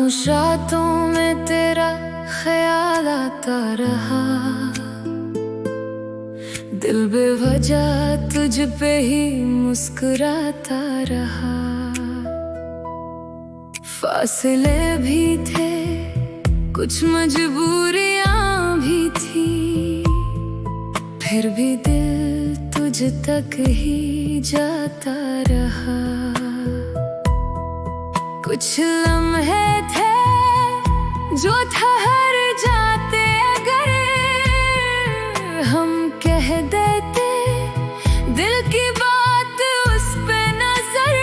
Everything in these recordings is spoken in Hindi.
खामोश रातों में तेरा ख्याल आता रहा, दिल बेवजह तुझ पे ही मुस्कुराता रहा। फासले भी थे, कुछ मजबूरियां भी थी, फिर भी दिल तुझ तक ही जाता रहा। कुछ लम्हे थे जो ठहर जाते अगर हम कह देते दिल की बात उस पे नजर।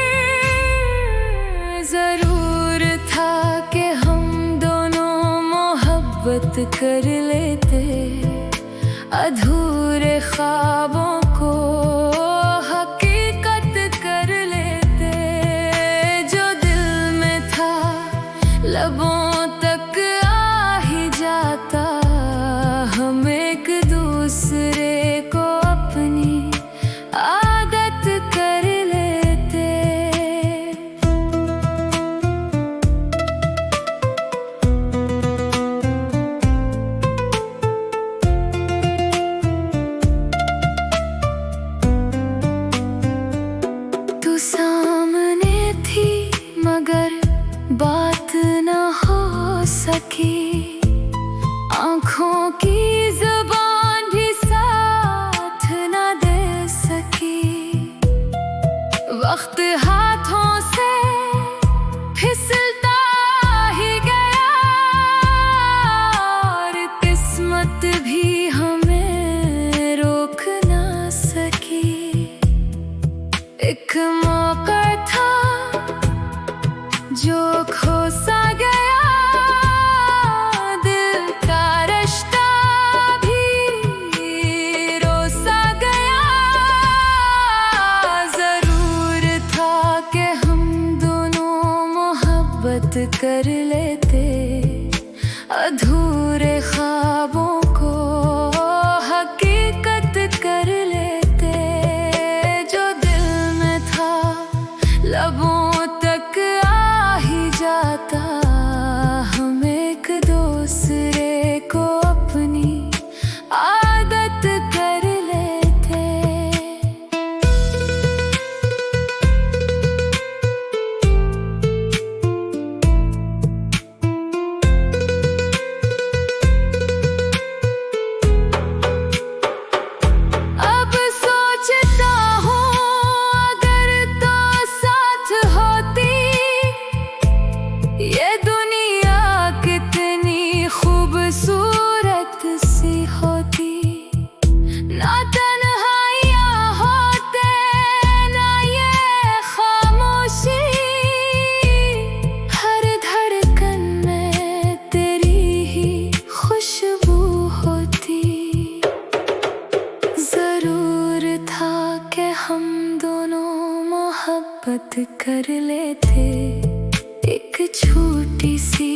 जरूर था कि हम दोनों मोहब्बत कर लेते, अधूरे ख्वाबों को हकीकत कर लेते। जो दिल में था लबों तक आ ही जाता, हम एक दूसरे को अपनी आदत कर लेते। तू सामने थी मगर बात न हो सकी, आँखों की ज़ुबान भी साथ न दे सकी। वक्त हाथों से फिसलता ही गया और किस्मत भी हमें रोक ना सकी। एक मौका था जो खो सा गया, दिल का रिश्ता भी रोसा गया। जरूर था कि हम दोनों मोहब्बत कर लेते, अधूरे ख्वाबों को हकीकत कर लेते। जो दिल में था लबों तक आ ही जाता, हम एक दूसरे को अपनी आदत कर लेते। अब सोचता हूँ अगर तो साथ होती, ये दुनिया कितनी खूबसूरत सी होती। ना तन्हाइयाँ होते ना ये खामोशी, हर धड़कन में तेरी ही खुशबू होती। जरूर था कि हम दोनों मोहब्बत कर लेते, एक छोटी सी